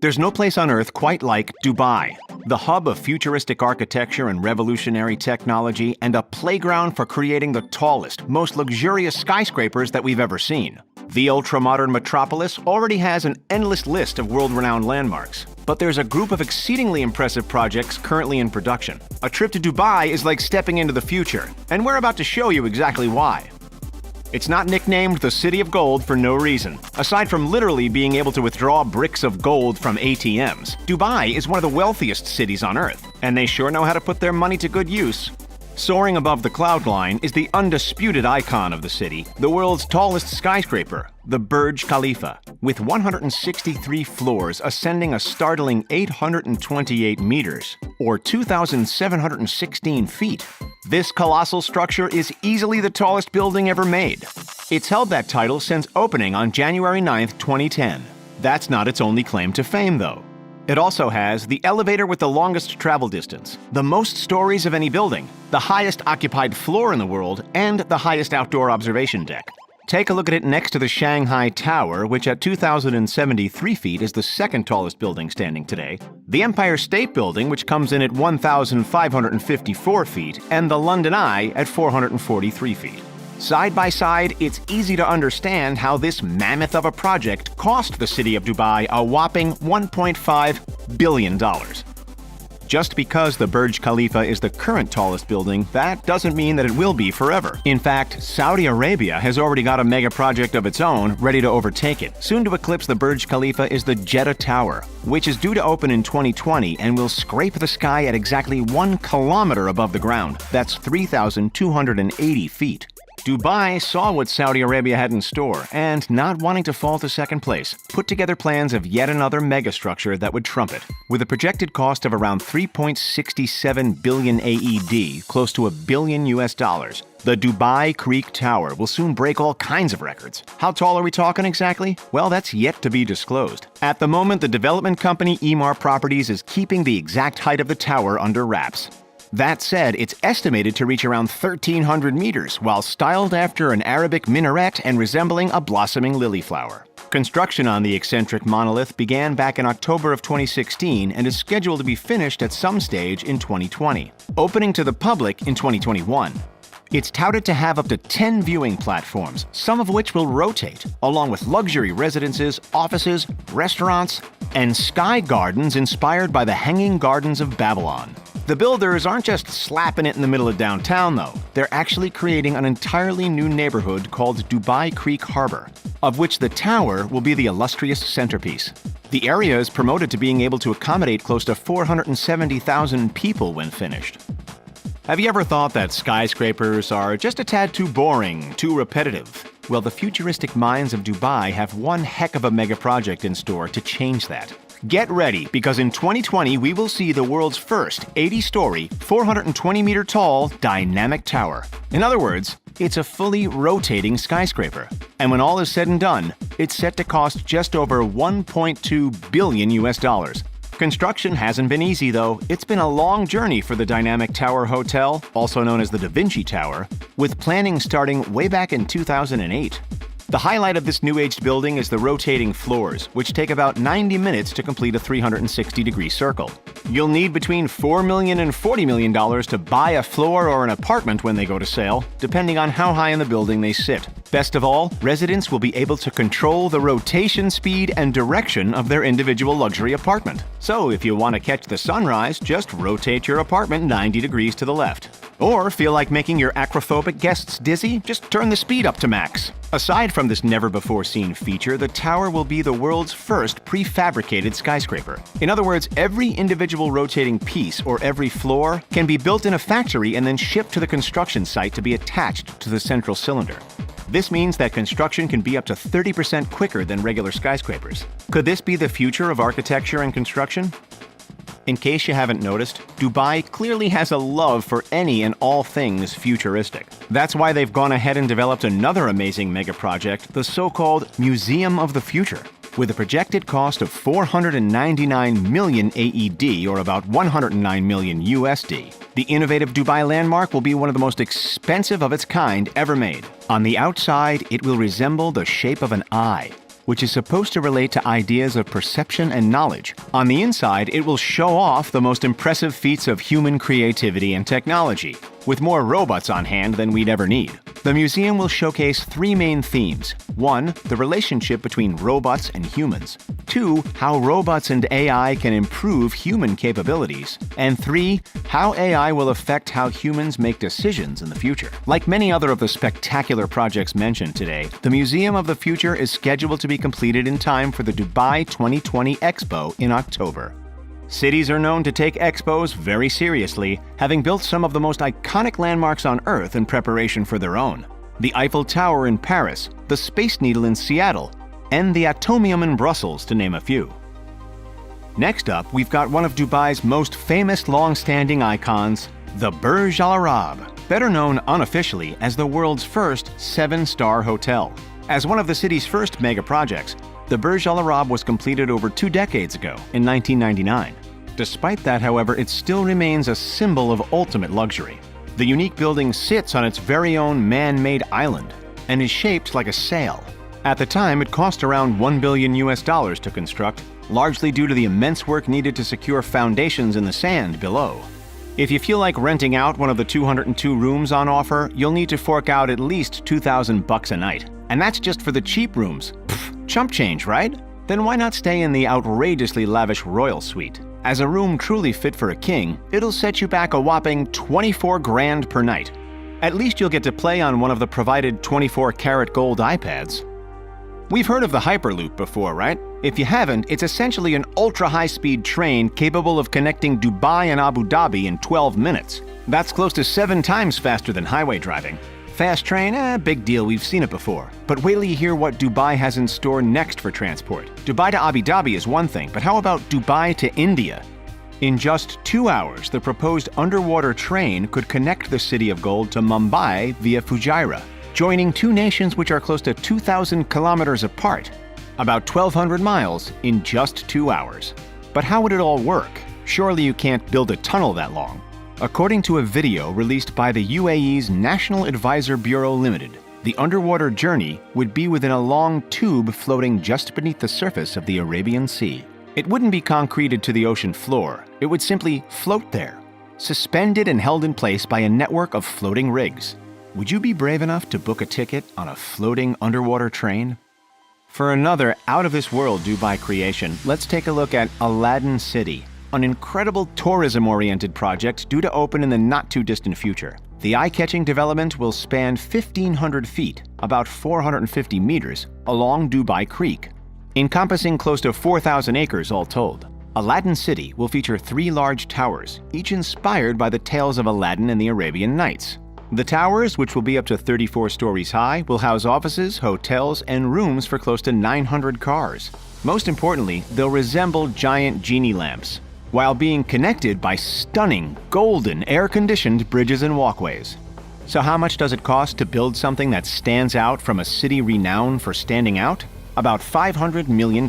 There's no place on Earth quite like Dubai, the hub of futuristic architecture and revolutionary technology, and a playground for creating the tallest, most luxurious skyscrapers that we've ever seen. The ultra-modern metropolis already has an endless list of world-renowned landmarks. But there's a group of exceedingly impressive projects currently in production. A trip to Dubai is like stepping into the future, and we're about to show you exactly why. It's not nicknamed the City of Gold for no reason. Aside from literally being able to withdraw bricks of gold from ATMs, Dubai is one of the wealthiest cities on Earth, and they sure know how to put their money to good use. Soaring above the cloud line is the undisputed icon of the city, the world's tallest skyscraper, the Burj Khalifa, with 163 floors ascending a startling 828 meters, or 2,716 feet. This colossal structure is easily the tallest building ever made. It's held that title since opening on January 9, 2010. That's not its only claim to fame, though. It also has the elevator with the longest travel distance, the most stories of any building, the highest occupied floor in the world, and the highest outdoor observation deck. Take a look at it next to the Shanghai Tower, which at 2,073 feet is the second tallest building standing today, the Empire State Building, which comes in at 1,554 feet, and the London Eye at 443 feet. Side by side, it's easy to understand how this mammoth of a project cost the city of Dubai a whopping $1.5 billion. Just because the Burj Khalifa is the current tallest building, that doesn't mean that it will be forever. In fact, Saudi Arabia has already got a mega project of its own ready to overtake it. Soon to eclipse the Burj Khalifa is the Jeddah Tower, which is due to open in 2020 and will scrape the sky at exactly 1 kilometer above the ground. That's 3,280 feet. Dubai saw what Saudi Arabia had in store and, not wanting to fall to second place, put together plans of yet another megastructure that would trump it. With a projected cost of around 3.67 billion AED, close to $1 billion, the Dubai Creek Tower will soon break all kinds of records. How tall are we talking exactly? Well, that's yet to be disclosed. At the moment, the development company Emaar Properties is keeping the exact height of the tower under wraps. That said, it's estimated to reach around 1,300 meters, while styled after an Arabic minaret and resembling a blossoming lily flower. Construction on the eccentric monolith began back in October of 2016 and is scheduled to be finished at some stage in 2020, opening to the public in 2021. It's touted to have up to 10 viewing platforms, some of which will rotate, along with luxury residences, offices, restaurants, and sky gardens inspired by the Hanging Gardens of Babylon. The builders aren't just slapping it in the middle of downtown, though. They're actually creating an entirely new neighborhood called Dubai Creek Harbor, of which the tower will be the illustrious centerpiece. The area is promoted to being able to accommodate close to 470,000 people when finished. Have you ever thought that skyscrapers are just a tad too boring, too repetitive? Well, the futuristic minds of Dubai have one heck of a mega project in store to change that. Get ready, because in 2020 we will see the world's first 80-story, 420-meter-tall dynamic tower. In other words, it's a fully rotating skyscraper. And when all is said and done, it's set to cost just over $1.2 billion. Construction hasn't been easy, though. It's been a long journey for the Dynamic Tower Hotel, also known as the Da Vinci Tower, with planning starting way back in 2008. The highlight of this new-aged building is the rotating floors, which take about 90 minutes to complete a 360-degree circle. You'll need between $4 million and $40 million to buy a floor or an apartment when they go to sale, depending on how high in the building they sit. Best of all, residents will be able to control the rotation speed and direction of their individual luxury apartment. So if you want to catch the sunrise, just rotate your apartment 90 degrees to the left. Or feel like making your acrophobic guests dizzy? Just turn the speed up to max. Aside from this never-before-seen feature, the tower will be the world's first prefabricated skyscraper. In other words, every individual rotating piece or every floor can be built in a factory and then shipped to the construction site to be attached to the central cylinder. This means that construction can be up to 30% quicker than regular skyscrapers. Could this be the future of architecture and construction? In case you haven't noticed, Dubai clearly has a love for any and all things futuristic. That's why they've gone ahead and developed another amazing mega project, the so-called Museum of the Future. With a projected cost of 499 million AED, or about 109 million USD. The innovative Dubai landmark will be one of the most expensive of its kind ever made. On the outside, it will resemble the shape of an eye. which is supposed to relate to ideas of perception and knowledge. On the inside, it will show off the most impressive feats of human creativity and technology, with more robots on hand than we'd ever need. The museum will showcase three main themes. 1. The relationship between robots and humans. 2. How robots and AI can improve human capabilities. And 3. How AI will affect how humans make decisions in the future. Like many other of the spectacular projects mentioned today, the Museum of the Future is scheduled to be completed in time for the Dubai 2020 Expo in October. Cities are known to take expos very seriously, having built some of the most iconic landmarks on Earth in preparation for their own. The Eiffel Tower in Paris, the Space Needle in Seattle, and the Atomium in Brussels, to name a few. Next up, we've got one of Dubai's most famous long-standing icons, the Burj Al Arab, better known unofficially as the world's first 7-star hotel. As one of the city's first mega projects, the Burj Al Arab was completed over 2 decades ago, in 1999. Despite that, however, it still remains a symbol of ultimate luxury. The unique building sits on its very own man-made island and is shaped like a sail. At the time, it cost around $1 billion to construct, largely due to the immense work needed to secure foundations in the sand below. If you feel like renting out one of the 202 rooms on offer, you'll need to fork out at least $2,000 a night. And that's just for the cheap rooms. Pfft, chump change, right? Then why not stay in the outrageously lavish royal suite? As a room truly fit for a king, it'll set you back a whopping $24,000 per night. At least you'll get to play on one of the provided 24-karat gold iPads. We've heard of the Hyperloop before, right? If you haven't, it's essentially an ultra-high-speed train capable of connecting Dubai and Abu Dhabi in 12 minutes. That's close to 7 times faster than highway driving. Fast train, big deal, we've seen it before. But wait till you hear what Dubai has in store next for transport. Dubai to Abu Dhabi is one thing, but how about Dubai to India? In just 2 hours, the proposed underwater train could connect the City of Gold to Mumbai via Fujairah, joining two nations which are close to 2,000 kilometers apart, about 1,200 miles in just 2 hours. But how would it all work? Surely you can't build a tunnel that long. According to a video released by the UAE's National Advisor Bureau Limited, the underwater journey would be within a long tube floating just beneath the surface of the Arabian Sea. It wouldn't be concreted to the ocean floor, it would simply float there, suspended and held in place by a network of floating rigs. Would you be brave enough to book a ticket on a floating underwater train? For another out-of-this-world Dubai creation, let's take a look at Aladdin City, an incredible tourism-oriented project due to open in the not-too-distant future. The eye-catching development will span 1,500 feet, about 450 meters, along Dubai Creek, encompassing close to 4,000 acres all told. Aladdin City will feature 3 large towers, each inspired by the tales of Aladdin and the Arabian Nights. The towers, which will be up to 34 stories high, will house offices, hotels, and rooms for close to 900 cars. Most importantly, they'll resemble giant genie lamps, while being connected by stunning, golden, air-conditioned bridges and walkways. So how much does it cost to build something that stands out from a city renowned for standing out? About $500 million.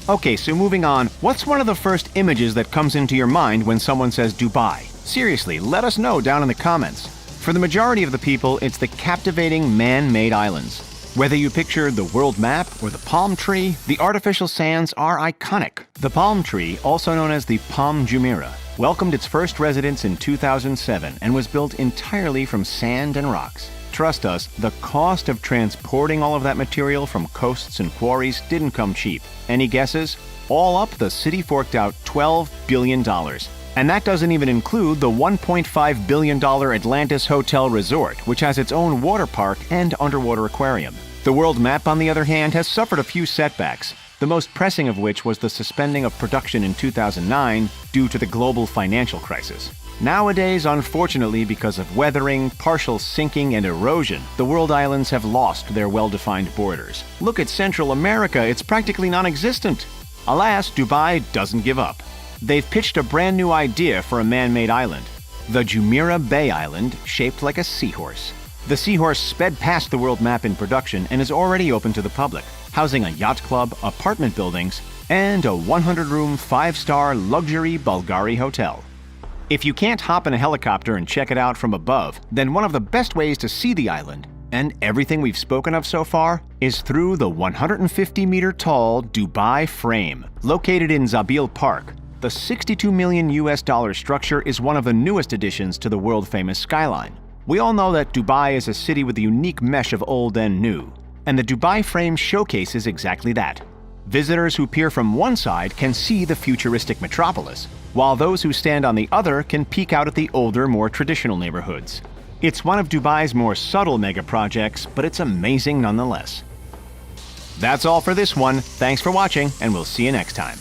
Okay, so moving on, what's one of the first images that comes into your mind when someone says Dubai? Seriously, let us know down in the comments. For the majority of the people, it's the captivating man-made islands. Whether you picture the world map or the palm tree, the artificial sands are iconic. The palm tree, also known as the Palm Jumeirah, welcomed its first residents in 2007 and was built entirely from sand and rocks. Trust us, the cost of transporting all of that material from coasts and quarries didn't come cheap. Any guesses? All up, the city forked out $12 billion. And that doesn't even include the $1.5 billion Atlantis Hotel Resort, which has its own water park and underwater aquarium. The world map, on the other hand, has suffered a few setbacks, the most pressing of which was the suspending of production in 2009 due to the global financial crisis. Nowadays, unfortunately, because of weathering, partial sinking, and erosion, the world islands have lost their well-defined borders. Look at Central America, it's practically non-existent. Alas, Dubai doesn't give up. They've pitched a brand new idea for a man-made island, the Jumeirah Bay Island, shaped like a seahorse. The seahorse sped past the world map in production and is already open to the public, housing a yacht club, apartment buildings, and a 100-room, 5-star luxury Bulgari hotel. If you can't hop in a helicopter and check it out from above, then one of the best ways to see the island And everything we've spoken of so far is through the 150-meter-tall Dubai Frame, located in Zabil Park. The $62 million structure is one of the newest additions to the world-famous skyline. We all know that Dubai is a city with a unique mesh of old and new, and the Dubai Frame showcases exactly that. Visitors who peer from one side can see the futuristic metropolis, while those who stand on the other can peek out at the older, more traditional neighborhoods. It's one of Dubai's more subtle mega projects, but it's amazing nonetheless. That's all for this one. Thanks for watching, and we'll see you next time.